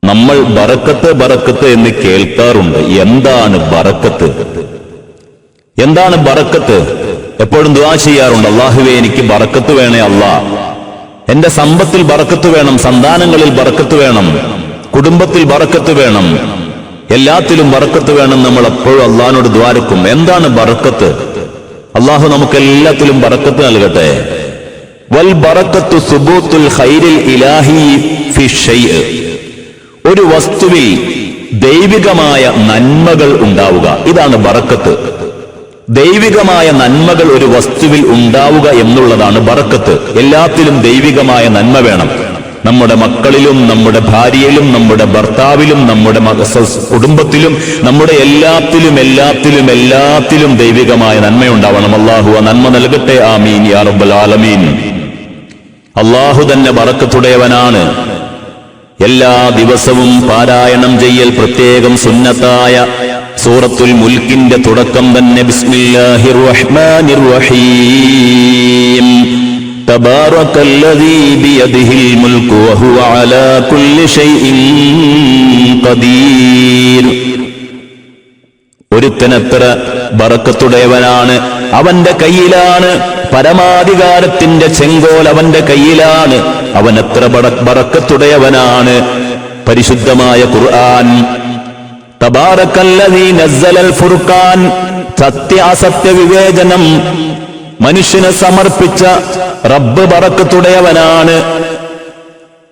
നമ്മൾ ബറക്കത്ത് ബറക്കത്ത് എന്ന് കേൾക്കാറുണ്ട്. എന്താണ് ബറക്കത്ത്? എന്താണ് ബറക്കത്ത്? എപ്പോഴും ദുആ ചെയ്യാറുണ്ട്, അല്ലാഹുവേ എനിക്ക് ബറക്കത്ത് വേണേ അല്ലാ, എന്റെ സമ്പത്തിൽ ബറക്കത്ത് വേണം, സന്താനങ്ങളിൽ ബറക്കത്ത് വേണം, കുടുംബത്തിൽ ബറക്കത്ത് വേണം, എല്ലാത്തിലും ബറക്കത്ത് വേണം. നമ്മൾ എപ്പോഴും അല്ലാഹുവിനോട് ദ്വാരക്കും. എന്താണ് ബറക്കത്ത്? അല്ലാഹു നമുക്ക് എല്ലാത്തിലും ബറക്കത്ത് നൽകട്ടെ. വൽ ബറക്കത്തു സുബൂത്തുൽ ഖൈരിൽ ഇലാഹി ഫി ഷൈഅ്. ഒരു വസ്തുവിൽ ദൈവികമായ നന്മകൾ ഉണ്ടാവുക, ഇതാണ് ബറക്കത്ത്. ദൈവികമായ നന്മകൾ ഒരു വസ്തുവിൽ ഉണ്ടാവുക എന്നുള്ളതാണ് ബറക്കത്ത്. എല്ലാത്തിലും ദൈവികമായ നന്മ വേണം. നമ്മുടെ മക്കളിലും നമ്മുടെ ഭാര്യയിലും നമ്മുടെ ഭർത്താവിലും നമ്മുടെ കുടുംബത്തിലും നമ്മുടെ എല്ലാത്തിലും ദൈവികമായ നന്മയുണ്ടാവണം. അല്ലാഹു ആ നന്മ നൽകട്ടെ. ആമീൻ യാ റബ്ബൽ ആലമീൻ. അല്ലാഹു തന്നെ ബറക്കത്തുടയവനാണ്. എല്ലാ ദിവസവും പാരായണം ചെയ്യൽ പ്രത്യേകം സുന്നത്തായ സൂറത്തുൽ മുൽക്കിന്റെ തുടക്കം തന്നെ ബിസ്മില്ലാഹിർ റഹ്മാനിർ റഹീം. തബാറകല്ലദീ ബിയദിഹിൽ മുൽക്കു വഹുവ അലാ കുല്ലി ഷൈഇൻ ഖദീർ. ഒരുത്തനെത്ര ബറക്കത്തുടയവനാണ്, അവന്റെ കയ്യിലാണ് പരമാധികാരത്തിന്റെ ചെങ്കോൽ, അവന്റെ കയ്യിലാണ്. അവൻ എത്ര ബറക്കത്തുടയവനാണ്. പരിശുദ്ധമായ ഖുർആൻ തബാറകല്ലദീ നസ്സലൽ ഫുർഖാൻ, സത്യാസത്യ വിവേചനം മനുഷ്യന് സമർപ്പിച്ച റബ്ബ് ബറക്കത്തുടയവനാണ്.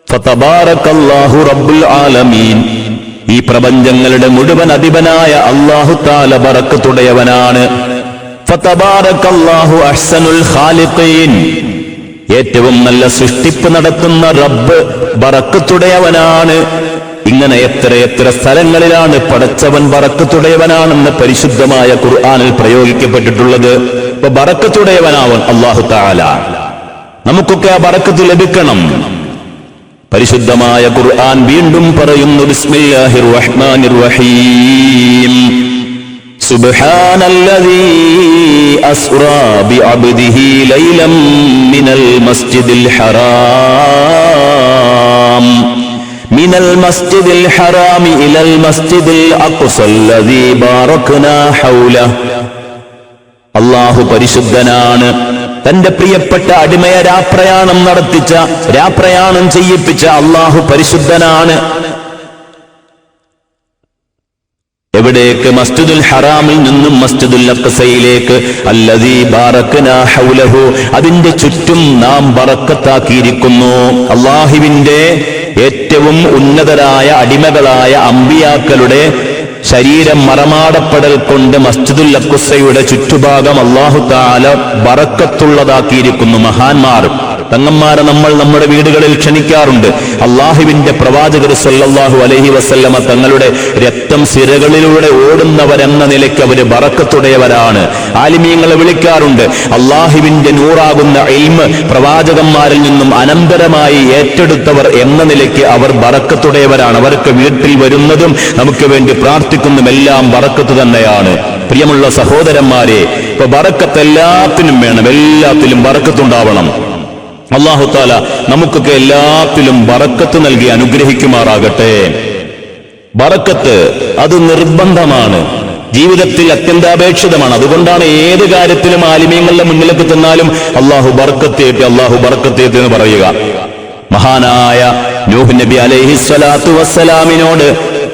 ഫതബാറകല്ലാഹു റബ്ബുൽ ആലമീൻ. ഈ പ്രപഞ്ചങ്ങളുടെ മുഴുവൻ അധിപനായ അല്ലാഹു തആല ബറക്കത്തുടയവനാണ്. ഫതബാറകല്ലാഹു അഹ്സനുൽ ഖാലിഖീൻ. ഏറ്റവും നല്ല സൃഷ്ടിപ്പ് നടത്തുന്ന റബ്ബ് ബറക്കത്തുടയവനാണ്. ഇങ്ങനെ എത്ര സ്ഥലങ്ങളിലാണ് പടച്ചവൻ ബറക്കത്തുടയവനാണെന്ന് പരിശുദ്ധമായ ഖുർആനിൽ പ്രയോഗിക്കപ്പെട്ടിട്ടുള്ളത്. അപ്പൊ ബറക്കത്തുടയവനാവൻ അല്ലാഹു തആല. നമുക്കൊക്കെ ആ ബറക്കത്ത് ലഭിക്കണം. പരിശുദ്ധമായ ഖുർആൻ വീണ്ടും പറയുന്നു, ബിസ്മില്ലാഹിർ റഹ്മാനിർ റഹീം. സുബ്ഹാനല്ലദീ അസ്റാ ബിഅബ്ദിഹി ലൈലൻ മിനൽ മസ്ജിദിൽ ഹറാം മിനൽ മസ്ജിദിൽ ഹറാമി ഇലൽ മസ്ജിദിൽ അഖ്സല്ലദീ ബാറക്നാ ഹൗലഹു. അല്ലാഹു പരിശുദ്ധനാണ്. തന്റെ പ്രിയപ്പെട്ട അടിമയെ രാപ്രയാണം ചെയ്യിപ്പിച്ച അല്ലാഹു പരിശുദ്ധനാണ്. എവിടേക്ക്? മസ്ജിദുൽ ഹറാമിൽ നിന്നും മസ്ജിദുൽ അഖ്സയിലേക്ക്. അല്ലദീ ബാറക്നാ ഹൗലഹു, അതിന്റെ ചുറ്റും നാം ബറക്കത്താക്കിയിരിക്കുന്നു. അല്ലാഹുവിന്റെ ഏറ്റവും ഉന്നതരായ അടിമകളായ അമ്പിയാക്കളുടെ ശരീരം മറമാടപ്പെടൽ കൊണ്ട് മസ്ജിദുൽ അഖ്സയുടെ ചുറ്റുഭാഗം അല്ലാഹു തആല ബറക്കത്തുള്ളതാക്കിയിരിക്കുന്നു. മഹാന്മാർ തങ്ങന്മാരെ നമ്മൾ നമ്മുടെ വീടുകളിൽ ക്ഷണിക്കാറുണ്ട്. അല്ലാഹുവിന്റെ പ്രവാചകർ സല്ലല്ലാഹു അലൈഹി വസല്ലമ തങ്ങളുടെ രക്തം സിരകളിലൂടെ ഓടുന്നവരെന്ന നിലയ്ക്ക് അവര് ബറക്കത്തുടയവരാണ്. ആലിമീങ്ങളെ വിളിക്കാറുണ്ട്. അല്ലാഹുവിന്റെ നൂറാകുന്ന ഇൽമ് പ്രവാചകന്മാരിൽ നിന്നും അനന്തരമായി ഏറ്റെടുത്തവർ എന്ന നിലയ്ക്ക് അവർ ബറക്കത്തുടയവരാണ്. അവർക്ക് വീട്ടിൽ വരുന്നതും നമുക്ക് വേണ്ടി പ്രാർത്ഥിക്കുന്നതും എല്ലാം ബറക്കത്ത് തന്നെയാണ്. പ്രിയമുള്ള സഹോദരന്മാരെ, ഇപ്പൊ ബറക്കത്ത് എല്ലാത്തിനും വേണം. എല്ലാത്തിലും ബറക്കത്തുണ്ടാവണം. അല്ലാഹു തആല നമുക്കൊക്കെ എല്ലാത്തിലും ബറക്കത്ത് നൽകി അനുഗ്രഹിക്കുമാറാകട്ടെ. ബറക്കത്ത് അത് നിർബന്ധമാണ്, ജീവിതത്തിൽ അത്യന്താപേക്ഷിതമാണ്. അതുകൊണ്ടാണ് ഏത് കാര്യത്തിലും ആലിമീങ്ങളുടെ മുന്നിലേക്ക് ചെന്നാലും അല്ലാഹു ബറക്കത്തേറ്റ് എന്ന് പറയുക. മഹാനായ നൂഹ് നബി അലൈഹിസ്സലാത്തു വസ്സലാമിനോട്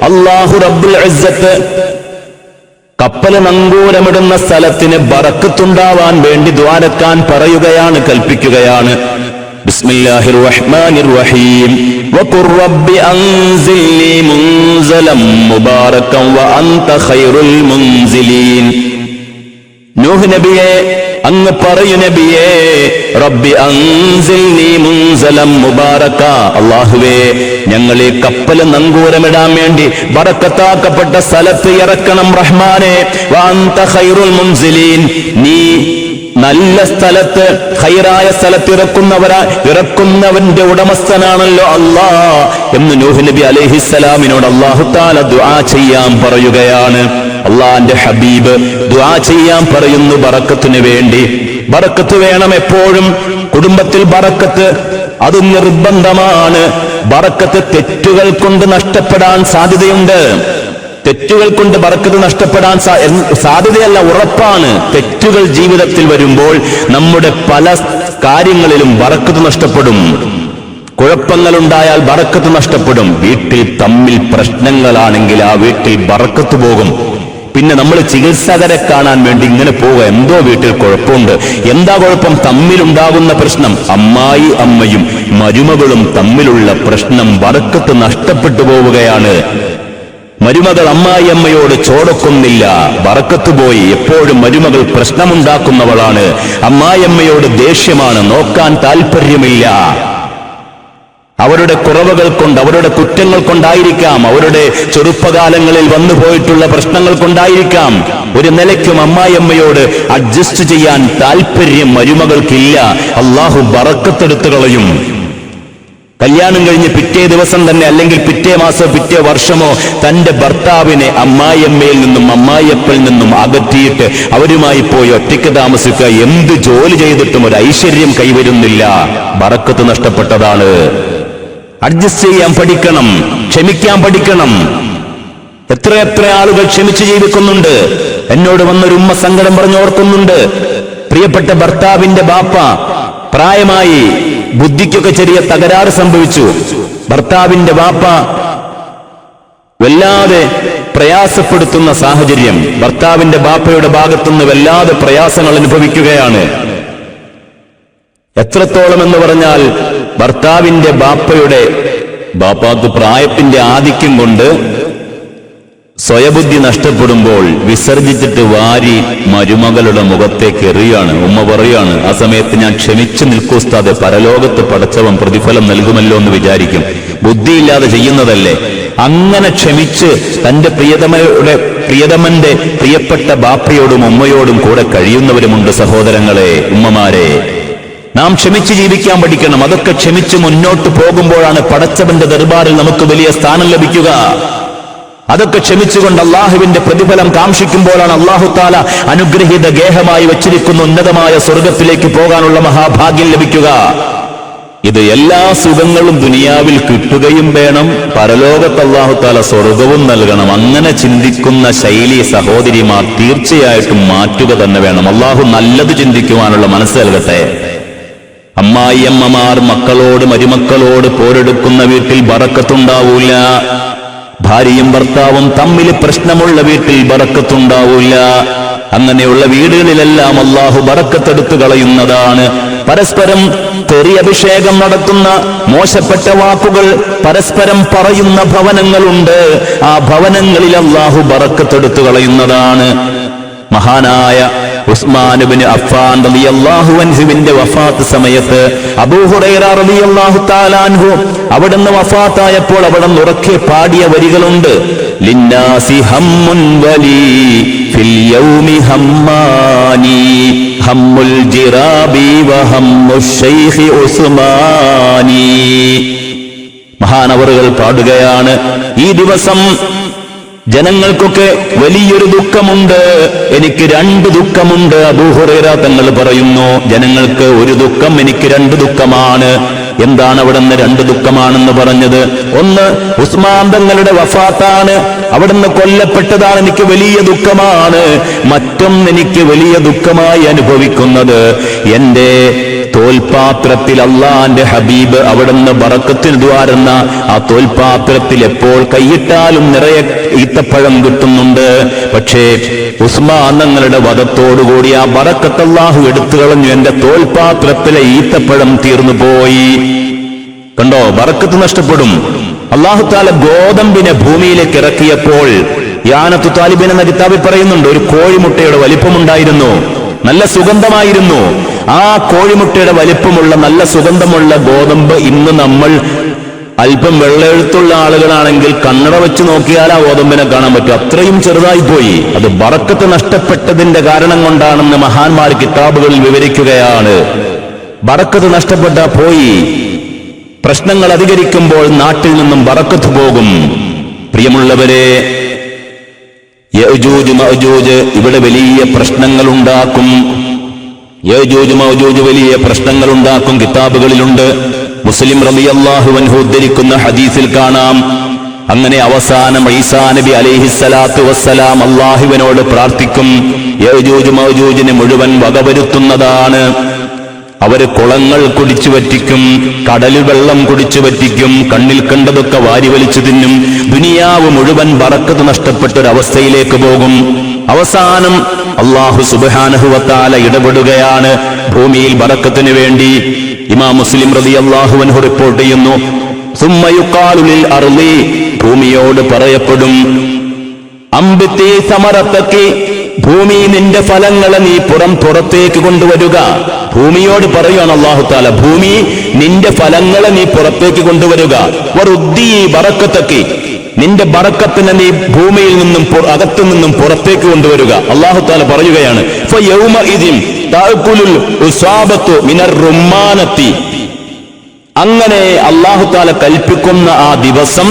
അല്ലാഹു റബ്ബുൽ ഇസ്സത്ത് കപ്പൽ നങ്കൂരമിടുന്ന സ്ഥലത്തിന് ബറക്കത്തുണ്ടാവാൻ വേണ്ടി ദ്വാരക്കാൻ പറയുകയാണ്, കൽപ്പിക്കുകയാണ്. ബിസ്മില്ലാഹിർ റഹ്മാനിർ റഹീം. വഖുർ റബ്ബി അൻസിൽനി മുൻസലം മുബാറകൻ വ അൻത ഖൈറുൽ മുൻസിലീൻ. നൂഹ് നബിയെ, അങ്ങ് പറയൂ നബിയേ, റബ്ബി അൻസിൽനി മുൻസലം മുബാറക, അല്ലാഹുവേ ഞങ്ങളെ കപ്പൽ നങ്കൂരമിടാൻ വേണ്ടി ബറക്കത്താക്കപ്പെട്ട സ്ഥലത്ത് ഇറക്കണം റഹ്മാനെ. വ അൻത ഖൈറുൽ മുൻസിലീൻ, നീ നല്ല സ്ഥലത്ത് ഖൈറായ സ്ഥലത്ത് ഇറക്കുന്നവന്റെ ഉടമസ്ഥനാണല്ലോ അല്ലാ എന്ന് നൂഹ് നബി അലൈഹിസ്സലാമിനോട് അല്ലാഹു തആല ദുആ ചെയ്യാൻ പറയുകയാണ്. അല്ലാഹുവിന്റെ ഹബീബ് ദുആ ചെയ്യാൻ പറയുന്നു ബറക്കത്തിന് വേണ്ടി. ബറക്കത്ത് വേണം എപ്പോഴും. കുടുംബത്തിൽ ബറക്കത്ത് അത് നിർബന്ധമാണ്. ബറക്കത്ത് തെറ്റുകൾ കൊണ്ട് നഷ്ടപ്പെടാൻ സാധ്യതയുണ്ട്. തെറ്റുകൾ കൊണ്ട് ബറക്കത്ത് നഷ്ടപ്പെടാൻ സാധ്യതയല്ല, ഉറപ്പാണ്. തെറ്റുകൾ ജീവിതത്തിൽ വരുമ്പോൾ നമ്മുടെ പല കാര്യങ്ങളിലും ബറക്കത്ത് നഷ്ടപ്പെടും. കുഴപ്പങ്ങളുണ്ടായാൽ ബറക്കത്ത് നഷ്ടപ്പെടും. വീട്ടിൽ തമ്മിൽ പ്രശ്നങ്ങളാണെങ്കിൽ ആ വീട്ടിൽ ബറക്കത്ത് പോകും. പിന്നെ നമ്മൾ ചികിത്സകരെ കാണാൻ വേണ്ടി ഇങ്ങനെ പോവുക, എന്തോ വീട്ടിൽ കുഴപ്പമുണ്ട്. എന്താ കുഴപ്പം? തമ്മിലുണ്ടാകുന്ന പ്രശ്നം. അമ്മായി അമ്മയും മരുമകളും തമ്മിലുള്ള പ്രശ്നം, ബറക്കത്ത് നഷ്ടപ്പെട്ടു പോവുകയാണ്. മരുമകൾ അമ്മായി അമ്മയോട് ചോടൊക്കുന്നില്ല, ബറക്കത്ത് പോയി. എപ്പോഴും മരുമകൾ പ്രശ്നമുണ്ടാക്കുന്നവളാണ്. അമ്മായിയമ്മയോട് ദേഷ്യമാണ്, നോക്കാൻ താല്പര്യമില്ല. അവരുടെ കുറവുകൾ കൊണ്ട്, അവരുടെ കുറ്റങ്ങൾ കൊണ്ടായിരിക്കാം, അവരുടെ ചെറുപ്പകാലങ്ങളിൽ വന്നുപോയിട്ടുള്ള പ്രശ്നങ്ങൾ കൊണ്ടായിരിക്കാം. ഒരു നിലയ്ക്കും അമ്മായിയമ്മയോട് അഡ്ജസ്റ്റ് ചെയ്യാൻ താല്പര്യം മരുമകൾക്കില്ല. അള്ളാഹു ബറക്കത്തെടുത്തു കളയും. കല്യാണം കഴിഞ്ഞ് പിറ്റേ ദിവസം തന്നെ, അല്ലെങ്കിൽ പിറ്റേ മാസമോ പിറ്റേ വർഷമോ തന്റെ ഭർത്താവിനെ അമ്മായിയമ്മയിൽ നിന്നും അമ്മായിയപ്പയിൽ നിന്നും അകറ്റിയിട്ട് അവരുമായി പോയി ഒറ്റയ്ക്ക് താമസിക്കുക. എന്ത് ജോലി ചെയ്തിട്ടും ഒരു ഐശ്വര്യം കൈവരുന്നില്ല. ബറക്കത്ത് നഷ്ടപ്പെട്ടതാണ്. അഡ്ജസ്റ്റ് ചെയ്യാൻ പഠിക്കണം, ക്ഷമിക്കാൻ പഠിക്കണം. എത്രയെത്ര ആളുകൾ ക്ഷമിച്ച് ജീവിക്കുന്നുണ്ട്. എന്നോട് വന്നൊരു ഉമ്മ സങ്കടം പറഞ്ഞോർക്കുന്നുണ്ട്. പ്രിയപ്പെട്ട ഭർത്താവിന്റെ ബാപ്പ പ്രായമായി, ബുദ്ധിക്കൊക്കെ ചെറിയ തകരാറ് സംഭവിച്ചു. ഭർത്താവിന്റെ ബാപ്പ വല്ലാതെ പ്രയാസപ്പെടുത്തുന്ന സാഹചര്യം. ഭർത്താവിന്റെ ബാപ്പയുടെ ഭാഗത്തുനിന്ന് വല്ലാതെ പ്രയാസങ്ങൾ അനുഭവിക്കുകയാണ്. എത്രത്തോളം എന്ന് പറഞ്ഞാൽ, ഭർത്താവിന്റെ ബാപ്പാക്ക് പ്രായത്തിന്റെ ആധിക്യം കൊണ്ട് സ്വയബുദ്ധി നഷ്ടപ്പെടുമ്പോൾ വിസർജിച്ചിട്ട് വാരി മരുമകളുടെ മുഖത്തേക്ക് എറിയാണ്. ഉമ്മ പറയാണ്, ആ സമയത്ത് ഞാൻ ക്ഷമിച്ചു നിൽക്കൂസ്താതെ, പരലോകത്ത് പടച്ചവൻ പ്രതിഫലം നൽകുമല്ലോ എന്ന് വിചാരിക്കും. ബുദ്ധിയില്ലാതെ ചെയ്യുന്നതല്ലേ. അങ്ങനെ ക്ഷമിച്ച് തന്റെ പ്രിയതമന്റെ പ്രിയപ്പെട്ട ബാപ്പയോടും ഉമ്മയോടും കൂടെ കഴിയുന്നവരുമുണ്ട്. സഹോദരങ്ങളെ, ഉമ്മമാരെ, നാം ക്ഷമിച്ച് ജീവിക്കാൻ പഠിക്കണം. അതൊക്കെ ക്ഷമിച്ച് മുന്നോട്ട് പോകുമ്പോഴാണ് പടച്ചവന്റെ ദർബാറിൽ നമുക്ക് വലിയ സ്ഥാനം ലഭിക്കുക. അതൊക്കെ ക്ഷമിച്ചുകൊണ്ട് അള്ളാഹുവിന്റെ പ്രതിഫലം കാംക്ഷിക്കുമ്പോഴാണ് അള്ളാഹു താല അനുഗ്രഹീത ഗേഹമായി വച്ചിരിക്കുന്ന ഉന്നതമായ സ്വർഗത്തിലേക്ക് പോകാനുള്ള മഹാഭാഗ്യം ലഭിക്കുക. ഇത് എല്ലാ സുഖങ്ങളും ദുനിയാവിൽ കിട്ടുകയും വേണം, പരലോകത്ത് അള്ളാഹു താല സ്വർഗവും നൽകണം. അങ്ങനെ ചിന്തിക്കുന്ന ശൈലി സഹോദരിമാർ തീർച്ചയായിട്ടും മാറ്റുക തന്നെ വേണം. അള്ളാഹു നല്ലത് ചിന്തിക്കുവാനുള്ള മനസ്സ് നൽകട്ടെ. അമ്മായിയമ്മമാർ മക്കളോട് മരുമക്കളോട് പോരെടുക്കുന്ന വീട്ടിൽ ബറക്കത്തുണ്ടാവൂല. ഭാര്യയും ഭർത്താവും തമ്മിൽ പ്രശ്നമുള്ള വീട്ടിൽ ബറക്കത്തുണ്ടാവൂല. അങ്ങനെയുള്ള വീടുകളിലെല്ലാം അള്ളാഹു ബറക്കത്തെടുത്തു കളയുന്നതാണ്. പരസ്പരം തെറിയഭിഷേകം നടത്തുന്ന മോശപ്പെട്ട വാക്കുകൾ പരസ്പരം പറയുന്ന ഭവനങ്ങളുണ്ട്. ആ ഭവനങ്ങളിൽ അള്ളാഹു ബറക്കത്തെടുത്തു കളയുന്നതാണ്. മഹാനായ ഉസ്മാൻ ഇബ്നു അഫ്ഫാൻ റളിയല്ലാഹു അൻഹുവിന്റെ വഫാത്ത് സമയത്ത് അബൂ ഹുറൈറ റളിയല്ലാഹു തആല അൻഹു അവിടുന്ന് വഫാത്തായപ്പോൾ അവിടുന്ന് ഉറക്കെ പാടിയ വരികളുണ്ട്. ലിന്നാസി ഹമ്മുൻ വലി ഫിൽ യൗമി ഹമ്മാനി ഹമ്മുൽ ജിറാബി വഹമ്മുശ് ശൈഖി ഉസ്മാനി. മഹാനവറുകൾ പാടുകയാണ്, ഈ ദിവസം ജനങ്ങൾക്കൊക്കെ വലിയൊരു ദുഃഖമുണ്ട്, എനിക്ക് രണ്ട് ദുഃഖമുണ്ട്. അബൂ ഹുറൈറ തങ്ങൾ പറയുന്നു, ജനങ്ങൾക്ക് ഒരു ദുഃഖം, എനിക്ക് രണ്ട് ദുഃഖമാണ്. എന്താണ് അവിടുന്ന് രണ്ട് ദുഃഖമാണെന്ന് പറഞ്ഞത്? ഒന്ന്, ഉസ്മാൻ തങ്ങളുടെ വഫാത്താണ്, അവിടുന്ന് കൊല്ലപ്പെട്ടതാണ്, എനിക്ക് വലിയ ദുഃഖമാണ്. മറ്റൊന്ന്, എനിക്ക് വലിയ ദുഃഖമായി അനുഭവിക്കുന്നത് എന്റെ തോൽപാത്രത്തിൽ അള്ളാന്റെ ഹബീബ് അവിടുന്ന് ബറക്കത്തിൽ ദ്വാരുന്ന ആ തോൽപാത്രത്തിൽ എപ്പോൾ കൈയിട്ടാലും നിറയെ ഈത്തപ്പഴം കിട്ടുന്നുണ്ട്. പക്ഷേ ഉസ്മാൻ തങ്ങളുടെ വധത്തോടുകൂടി ആ ബറക്കത്ത് അല്ലാഹു എടുത്തു കളഞ്ഞു. എന്റെ തോൽപാത്രത്തിലെ ഈത്തപ്പഴം തീർന്നു പോയി. കണ്ടോ, ബറക്കത്ത് നഷ്ടപ്പെടും. അല്ലാഹു തആല ഗോതമ്പിനെ ഭൂമിയിലേക്ക് ഇറക്കിയപ്പോൾ യാനത്തു താലിബിൻ എന്ന കിതാബിൽ പറയുന്നുണ്ട്, ഒരു കോഴിമുട്ടയുടെ വലിപ്പമുണ്ടായിരുന്നു, നല്ല സുഗന്ധമായിരുന്നു. ആ കോഴിമുട്ടയുടെ വലിപ്പമുള്ള നല്ല സുഗന്ധമുള്ള ഗോതമ്പ് ഇന്ന് നമ്മൾ അല്പം വെള്ളയെഴുത്തുള്ള ആളുകളാണെങ്കിൽ കണ്ണട വെച്ച് നോക്കിയാൽ ആ ഗോതമ്പിനെ കാണാൻ പറ്റും, അത്രയും ചെറുതായി പോയി. അത് ബറക്കത്ത് നഷ്ടപ്പെട്ടതിന്റെ കാരണം കൊണ്ടാണെന്ന് മഹാന്മാർ കിതാബുകളിൽ വിവരിക്കുകയാണ്. ബറക്കത്ത് നഷ്ടപ്പെട്ട പോയി. പ്രശ്നങ്ങൾ അധികരിക്കുമ്പോൾ നാട്ടിൽ നിന്നും ബറക്കത്ത് പോകും. പ്രിയമുള്ളവരെ, യഅജൂജ് മഅജൂജ് ഇവിടെ വലിയ പ്രശ്നങ്ങൾ ഉണ്ടാക്കും. യഅജൂജ് മഅജൂജ് വലിയ പ്രശ്നങ്ങൾ ഉണ്ടാക്കും. കിതാബുകളിലുണ്ട്, മുസ്ലിം റളിയല്ലാഹു അൻഹു ഉദ്ധരിക്കുന്ന ഹദീസിൽ കാണാം, അങ്ങനെ അവസാനം ഈസാ നബി അലൈഹിസ്സലാത്തു വസ്സലാം അല്ലാഹുവിനോട് പ്രാർത്ഥിക്കും, യഅജൂജ് മഅജൂജിനെ മുഴുവൻ വകവരുത്തുന്നതാണ്. അവര് കുളങ്ങൾ കുടിച്ചു വറ്റിക്കും, കടലിൽ വെള്ളം കുടിച്ചു വറ്റിക്കും, കണ്ണിൽ കണ്ടതൊക്കെ വാരി വലിച്ചു തിന്നും, ദുനിയാവ് മുഴുവൻ ബറക്കത്ത് നഷ്ടപ്പെട്ടൊരവസ്ഥയിലേക്ക് പോകും. അവസാനം അല്ലാഹു സുബ്ഹാനഹു വ തആല ഇടപെടുകയാണ് ഭൂമിയിൽ ബറക്കത്തിന് വേണ്ടി. ഇമാം മുസ്ലിം റളിയല്ലാഹു അൻഹു റിപ്പോർട്ട് ചെയ്യുന്നു, സുമ്മ യുഖാലു ലിൽ അർളി, ഭൂമിയോട് പറയപ്പെടും, അംബിത്തി സമറത്തക്കി, ഭൂമി നിന്റെ ഫലങ്ങളെ നീ പുറത്തേക്ക് കൊണ്ടുവരിക. ഭൂമിയോട് പറയുകയാണ് അല്ലാഹു തആല, ഭൂമി നിന്റെ ഫലങ്ങളെ നീ പുറത്തേക്ക് കൊണ്ടുവരിക. വറുദ്ദി ബറക്കത്തക്കി, നിന്റെ ബറക്കത്തിനെ നീ ഭൂമിയിൽ നിന്നും അകത്തു നിന്നും പുറത്തേക്ക് കൊണ്ടുവരിക. അല്ലാഹു തആല പറയുകയാണ്, ഫയൗമഇദിൻ തഅകുലുൽ ഉസാബത്തു മിനർ റുമ്മാനത്തി, അങ്ങനെ അല്ലാഹു തആല കൽപ്പിക്കുന്ന ആ ദിവസം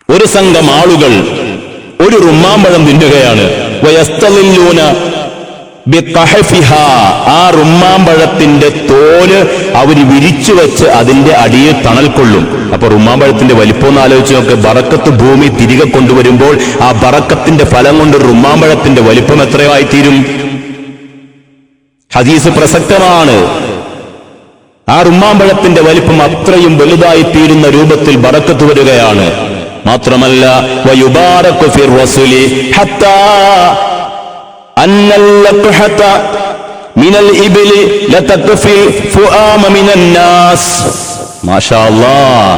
ഒരു സംഘം ആളുകൾ ഒരു റുമ്മാമ്പഴം തിന്നുകയാണ്. വയസ്തളില്ലൂന ബിഖഹഫിഹാ, ആ റുമ്മാമ്പഴത്തിന്റെ തോല് അവർ വിരിച്ചു വെച്ച് അതിന്റെ അടിയിൽ തണൽ കൊള്ളും. അപ്പൊ റുമ്മാമ്പഴത്തിന്റെ വലിപ്പം ആലോചിച്ച് നോക്ക്. ബറക്കത്ത് ഭൂമി തിരികെ കൊണ്ടുവരുമ്പോൾ ആ ബറക്കത്തിന്റെ ഫലം കൊണ്ട് റുമ്മാമ്പഴത്തിന്റെ വലിപ്പം എത്രയായി തീരും? ഹദീസ് പ്രസക്തമാണ്. ആ റുമ്മാമ്പഴത്തിന്റെ വലിപ്പം അത്രയും വലുതായി തീരുന്ന രൂപത്തിൽ ബറക്കത്ത് വരികയാണ്. മാത്രമല്ല വയുബാറകു ഫിർ റസൂലി ഹത്താ അന്നൽ ലഖഹത മിനൽ ഇബ്ലി ലതക്ഫി ഫുആമ മിനൻ നാസ്. മാഷാ അല്ലാഹ്.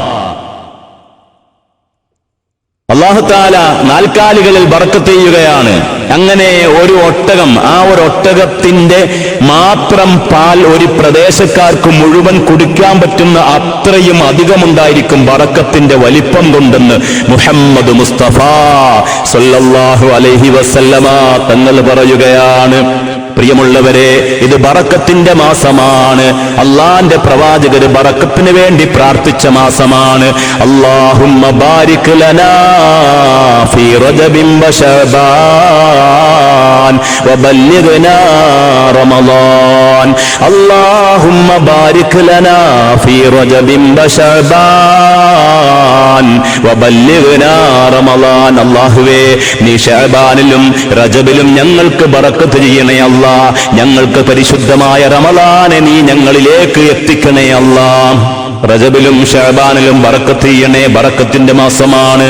അല്ലാഹു തആല നാൽക്കാലികളിൽ ബറക്കത്ത് ചെയ്യുകയാണ്. അങ്ങനെ ഒരു ഒട്ടകം, ആ ഒരു ഒട്ടകത്തിന്റെ മാത്രം പാൽ ഒരു പ്രദേശക്കാർക്ക് മുഴുവൻ കുടിക്കാൻ പറ്റുന്ന അത്രയും അധികമുണ്ടായിരിക്കും ബറക്കത്തിന്റെ വലിപ്പം കൊണ്ടെന്ന് മുഹമ്മദ് മുസ്തഫ സല്ലല്ലാഹു അലൈഹി വസല്ലമ തങ്ങൾ പറയുകയാണ്. പ്രിയമുള്ളവരെ, ഇത് ബറക്കത്തിന്റെ മാസമാണ്. അള്ളാന്റെ പ്രവാചകർ ബറക്കത്തിന് വേണ്ടി പ്രാർത്ഥിച്ച മാസമാണ്. അല്ലാഹുമ്മ ബാരിക് ലനാ ഫീ റജബിൻ വശഅബാൻ വബല്ലിഗ്നാ റമളാൻ. അല്ലാഹുമ്മ ബാരിക് ലനാ ഫീ റജബിൻ വശഅബാൻ വബല്ലിഗ്നാ റമളാൻ. അല്ലാഹുവേ, നീ ശഅബാനിലും റജബിലും ഞങ്ങൾക്ക് ബറക്കത്ത് ചെയ്യണേ അല്ലാഹ്. ഞങ്ങൾക്ക് പരിശുദ്ധമായ റമളാനെ നീ ഞങ്ങളിലേക്ക് എത്തിക്കണേ അല്ലാഹ്. റജബിലും ശഅബാനിലും ബറക്കത്ത് ചെയ്യണേ. ബറക്കത്തിന്റെ മാസമാണ്.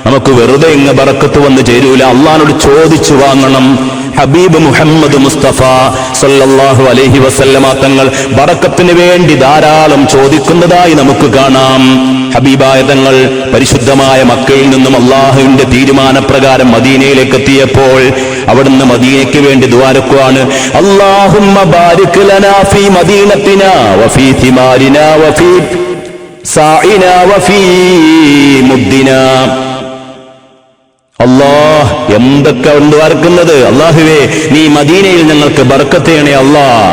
നമുക്ക് വെറുതെ ഇങ്ങ് ബറക്കത്ത് വന്ന് ചേരൂല. അള്ളാഹുവോട് ചോദിച്ചു വാങ്ങണം. ഹബീബ് മുഹമ്മദ് മുസ്തഫ സല്ലല്ലാഹു അലൈഹി വസല്ലമ തങ്ങൾ ബറക്കത്തിന് വേണ്ടി ധാരാളം ചോദിക്കുന്നതായി നമുക്ക് കാണാം. ഹബീബായ തങ്ങൾ പരിശുദ്ധമായ മക്കയിൽ നിന്നും അള്ളാഹുവിന്റെ തീരുമാനപ്രകാരം മദീനയിലേക്ക് എത്തിയപ്പോൾ അവിടുന്ന് മദീനയ്ക്ക് വേണ്ടി ദുആരക്കുകയാണ്. അല്ലാഹുമ്മ ബാരിക് ലനാ ഫീ മദീനത്തിനാ വഫീ തിമാരിനാ വഫീ സാഇനാ വഫീ മുദ്ദിനാ. അല്ലാഹ്, എന്തൊക്കെ ഉണ്ട് വാർക്കുന്നത്. അല്ലാഹുവേ, നീ മദീനയിൽ ഞങ്ങൾക്ക് ബറക്കത്ത് ചെയ്യണേ അല്ലാഹ്.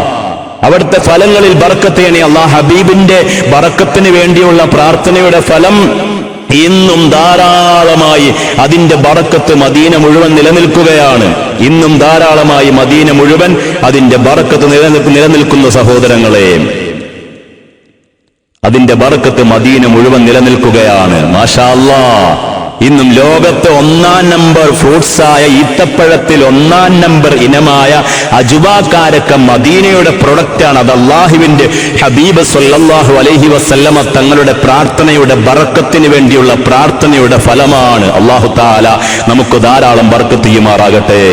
അവിടുത്തെ ഫലങ്ങളിൽ ബറക്കത്ത് ചെയ്യണേ അല്ലാഹ്. ഹബീബിന്റെ ബറക്കത്തിന് വേണ്ടിയുള്ള പ്രാർത്ഥനയുടെ ഫലം ഇന്നും ധാരാളമായി അതിന്റെ ബറക്കത്ത് മദീന മുഴുവൻ നിലനിൽക്കുകയാണ്. ഇന്നും ധാരാളമായി മദീന മുഴുവൻ അതിന്റെ ബറക്കത്ത് നിലനിൽക്കുന്ന സഹോദരങ്ങളെ, അതിന്റെ ബറക്കത്ത് മദീന മുഴുവൻ നിലനിൽക്കുകയാണ്. മാഷാ അല്ലാഹ്. ഇന്നും ലോകത്ത് 1-ാം നമ്പർ ഫ്രൂട്ട്സായ ഈത്തപ്പഴത്തിൽ 1-ാം നമ്പർ ഇനമായ അജുബാക്കാരക്ക മദീനയുടെ പ്രൊഡക്റ്റാണ്. അത് അല്ലാഹുവിന്റെ ഹബീബ് സല്ലല്ലാഹു അലൈഹി വസല്ലമ തങ്ങളുടെ പ്രാർത്ഥനയുടെ ബറക്കത്തിന് വേണ്ടിയുള്ള പ്രാർത്ഥനയുടെ ഫലമാണ്. അല്ലാഹു തആല നമുക്ക് ധാരാളം ബറക്കത്ത് ചെയ്യുമാറാകട്ടെ.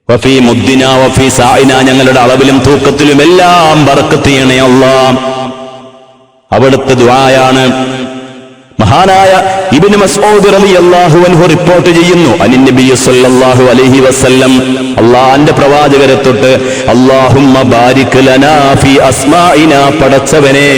വഫീ മുദ്ദിനാ വഫീ സാഇനാ, ഞങ്ങളുടെ അളവിലും തൂക്കത്തിലും എല്ലാം ബറക്കത്ത് ചെയ്യണേ അല്ലാഹ്. അവിടുത്തെ ദുആയാണ്. മഹാനായ ഇബ്നു മസ്ഊദ് റളിയല്ലാഹു അൻഹു റിപ്പോർട്ട് ചെയ്യുന്നു, അനിൻ നബി സല്ലല്ലാഹു അലൈഹി വസല്ലം, അല്ലാഹുവിന്റെ പ്രവാചകരെ തൊട്ട്, അല്ലാഹുമ്മ ബാരിക് ലനാ ഫീ അസ്മാഇനാ, പടച്ചവനെ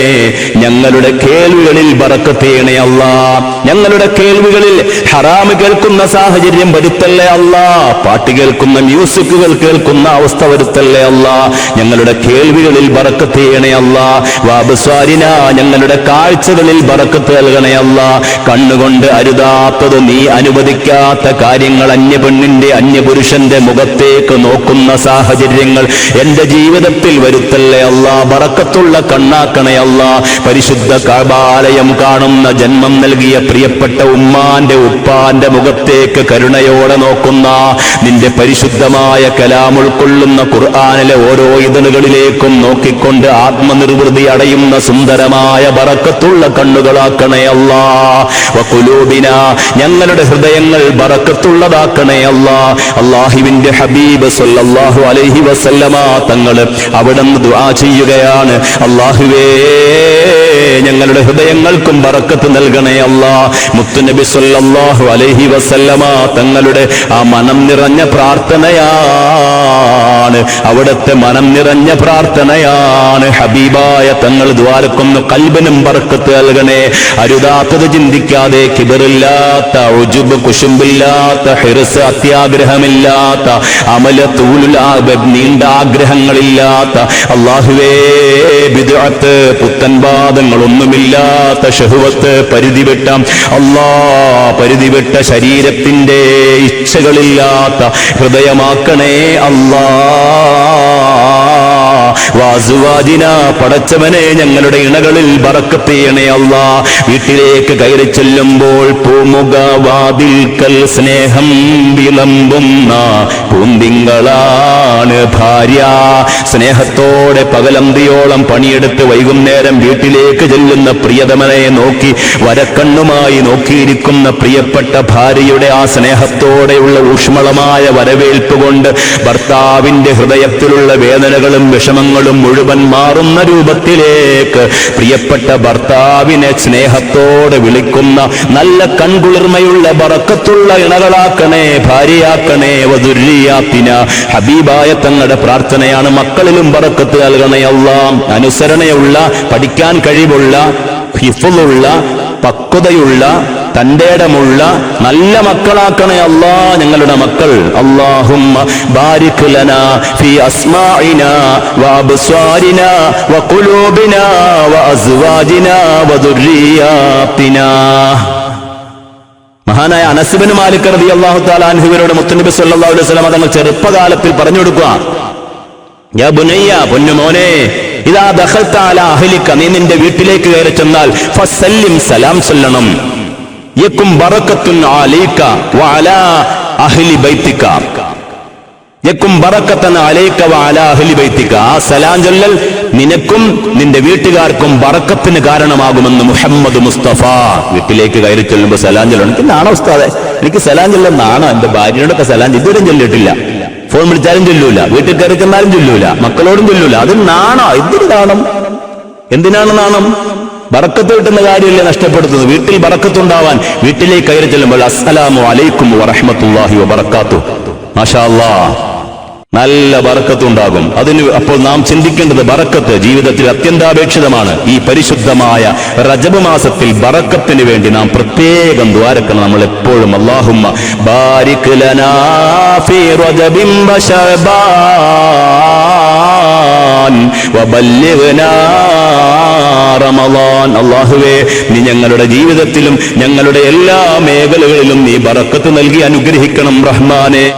ഞങ്ങളുടെ കേൾവികളിൽ ബറക്കത്ത് ചെയ്യണേ അല്ലാഹ്. ഞങ്ങളുടെ കേൾവികളിൽ ഹറാം കേൾക്കുന്ന സാഹചര്യം വരുത്തല്ലേ അല്ലാഹ്. പാട്ട് കേൾക്കുന്ന, മ്യൂസിക്കുകൾ കേൾക്കുന്ന അവസ്ഥ വരുത്തല്ലേ അല്ലാഹ്. ഞങ്ങളുടെ കേൾവികളിൽ ബറക്കത്ത് ചെയ്യണേ അല്ലാഹ്. വഅബ്സാരിനാ, ഞങ്ങളുടെ കാഴ്ചകളിൽ ബറക്കത്ത് നൽകണേ അല്ലാഹ്. കണ്ണുകൊണ്ട് അരുതാത്തത്, നീ അനുവദിക്കാത്ത കാര്യങ്ങൾ അന്യപെണ്ണിന്റെ അന്യപുരുഷന്റെ മുഖത്തെ മുഖത്തേക്ക് നോക്കുന്ന സാഹചര്യങ്ങൾ എന്റെ ജീവിതത്തിൽ വരുത്തല്ലേ അല്ലാ. ബറക്കത്തുള്ള കണ്ണാക്കണേ അല്ലാ. പരിശുദ്ധ കഅബാലയം കാണുന്ന ജന്മം നൽകിയ പ്രിയപ്പെട്ട ഉമ്മാന്റെ ഉപ്പാന്റെ മുഖത്തേക്ക് കരുണയോടെ നോക്കുന്ന, നിന്റെ പരിശുദ്ധമായ കലാം ഉൾക്കൊള്ളുന്ന ഖുർആനിലെ ഓരോ ഇതളുകളിലേക്കും നോക്കിക്കൊണ്ട് ആത്മനിർവൃതി അടയുന്ന സുന്ദരമായ ബറക്കത്തുള്ള കണ്ണുകളാക്കണേ അല്ലാ. വഖുലൂബിന, ഞങ്ങളുടെ ഹൃദയങ്ങൾ ബറക്കത്തുള്ളതാക്കണേ അല്ലാ. അല്ലാഹുവിന്റെ ഹബീബ് സല്ലല്ലാഹു അലൈഹി വസല്ലമ തങ്ങൾ അവിടുന്ന് ദുആ ചെയ്യുകയാണ്, അല്ലാഹുവേ ഞങ്ങളുടെ ഹൃദയങ്ങൾക്കും ബറക്കത്ത് നൽകണേ അല്ലാ. മുത്തുനബി സല്ലല്ലാഹു അലൈഹി വസല്ലമ തങ്ങളുടെ ആ മനം നിറഞ്ഞ പ്രാർത്ഥനയാണ്, അവിടുത്തെ മനം നിറഞ്ഞ പ്രാർത്ഥനയാണ്. ഹബീബായ തങ്ങൾ ദ്വാരക്കുന്നു, കൽബിനും ബറക്കത്ത് നൽകണേ. അരുതാത്തത് ചിന്തിക്കാതെ, കിബറില്ലാത്ത, ഉജുബ് കുശുമ്പില്ലാത്ത, ഹിർസ് അത്യാഗ്രഹമില്ലാത്ത, അമല തൂലുൽ നീണ്ട ആഗ്രഹങ്ങളില്ലാത്ത, അല്ലാഹുവേ ബിദ്അത്ത് പുത്തൻവാദങ്ങളൊന്നുമില്ലാത്ത, ശഹ്വത്ത് പരിധിവിട്ട പരിധിവിട്ട ശരീരത്തിന്റെ ഇച്ഛകളില്ലാത്ത ഹൃദയമാക്കണേ അല്ലാ. വാസുവാജിന, പടച്ചവനെ ഞങ്ങളുടെ ഇണകളിൽ ബറക്കത്ത് ചെയ്യണേ അല്ലാ. വീട്ടിലേക്ക് കയറി ചെല്ലുമ്പോൾ പൂമുഖവാതിൽക്കൽ സ്നേഹം വിളമ്പുന്ന പൂന്തിങ്കളാണ് ഭാര്യ. സ്നേഹത്തോടെ പകലന്തിയോളം പണിയെടുത്ത് വൈകുന്നേരം വീട്ടിലേക്ക് ചെല്ലുന്ന പ്രിയതമനെ നോക്കി വരക്കണ്ണുമായി നോക്കിയിരിക്കുന്ന പ്രിയപ്പെട്ട ഭാര്യയുടെ ആ സ്നേഹത്തോടെയുള്ള ഊഷ്മളമായ വരവേൽപ്പ് കൊണ്ട് ഭർത്താവിന്റെ ഹൃദയത്തിലുള്ള വേദനകളും വിഷമങ്ങളും മുഴുവൻ മാറുന്ന രൂപത്തിലേക്ക് പ്രിയപ്പെട്ട ഭർത്താവിനെ സ്നേഹത്തോടെ വിളിക്കുന്ന നല്ല കൺകുളിർമയുള്ള ബറക്കത്തുള്ള ഇണകളാക്കണേ, ഭാര്യയാക്കണേ. വദുർരിയാത്തിന, ഹബീബായ തങ്ങളുടെ പ്രാർത്ഥനയാണ്, മക്കളിലും ബറക്കത്ത് നൽകണേ അല്ലാ. അനുസരണയുള്ള, പഠിക്കാൻ കഴിവുള്ള, ഹിഫ്ളുള്ള, പക്വതയുള്ള, തന്റേടമുള്ള നല്ല മക്കളാക്കണേ അല്ലാ ഞങ്ങളുടെ മക്കൾ. അല്ലാഹുമ്മ ബാരിക് ലനാ ഫീ അസ്മാഇനാ വഅബ്സാരിനാ വഖുലൂബിനാ വഅസ്വാജിനാ വദുർരിയാത്തിനാ. മഹാനായ അനസ് ഇബ്നു മാലിക് റളിയല്ലാഹു തആല അൻഹുവിനോട് മുത്തുനബി സല്ലല്ലാഹു അലൈഹി വസല്ലം തങ്ങൾ ചെറുപ്പകാലത്തിൽ പറഞ്ഞു കൊടുക്കുക, യാ ബുനയ്യ, പൊന്നുമോനെ, ഇദാ ദഖൽത അലാ അഹ്ലിക, നീ നിന്റെ വീട്ടിലേക്ക് കയറി ചെന്നാൽ ഫസല്ലിം, സലാം ചൊല്ലണം. യകും ബറകത്തുൻ അലൈക വഅലാ അഹ്ലി ബൈതിക, യകും ബറകത്തൻ അലൈക വഅലാ അഹ്ലി ബൈതിക. ആ സലാം ചൊല്ലൽ നിനക്കും നിന്റെ വീട്ടുകാർക്കും ബറക്കത്തിന് കാരണമാകുമെന്ന് മുഹമ്മദ് മുസ്തഫ. വീട്ടിലേക്ക് കയറി ചെല്ലുമ്പോൾ സലാം ചൊല്ലണം. എനിക്ക് നാണോ ഉസ്താദേ, എനിക്ക് സലാം ചൊല്ലാൻ നാണോ. എന്റെ ഭാര്യയോടൊക്കെ സലാം ഇതുവരെ ചൊല്ലിയിട്ടില്ല. ഫോൺ വിളിച്ചാലും ചൊല്ലൂല, വീട്ടിൽ കയറി ചെന്നാലും ചൊല്ലൂല, മക്കളോടും ചൊല്ലൂല. അത് നാണോ? എന്തിനു നാണം? എന്തിനാണ് നാണം? ബറക്കത്ത് കിട്ടുന്ന കാര്യമല്ലേ നഷ്ടപ്പെടുത്തുന്നത്. വീട്ടിൽ ബറക്കത്തുണ്ടാവാൻ വീട്ടിലേക്ക് കയറി ചെല്ലുമ്പോൾ അസ്സലാമു അലൈക്കും വറഹ്മത്തുള്ളാഹി വബറകാതുഹു, മാഷാ അല്ലാഹ്, നല്ല ബറക്കത്തുണ്ടാകും. അതിന് അപ്പോൾ നാം ചിന്തിക്കേണ്ടത്, ബറക്കത്ത് ജീവിതത്തിൽ അത്യന്താപേക്ഷിതമാണ്. ഈ പരിശുദ്ധമായ റജബ് മാസത്തിൽ ബറക്കത്തിന് വേണ്ടി നാം പ്രത്യേകം ദ്വാരക്കണം. നമ്മൾ എപ്പോഴും അല്ലാഹുമ്മ ബാരിക് ലനാ ഫീ റജബിൻ വശഅബാൻ വബല്ലിഗ്നാ റമളാൻ. അല്ലാഹുവേ, നീ ഞങ്ങളുടെ ജീവിതത്തിലും ഞങ്ങളുടെ എല്ലാ മേഖലകളിലും നീ ബറക്കത്ത് നൽകി അനുഗ്രഹിക്കണം റഹ്മാനെ.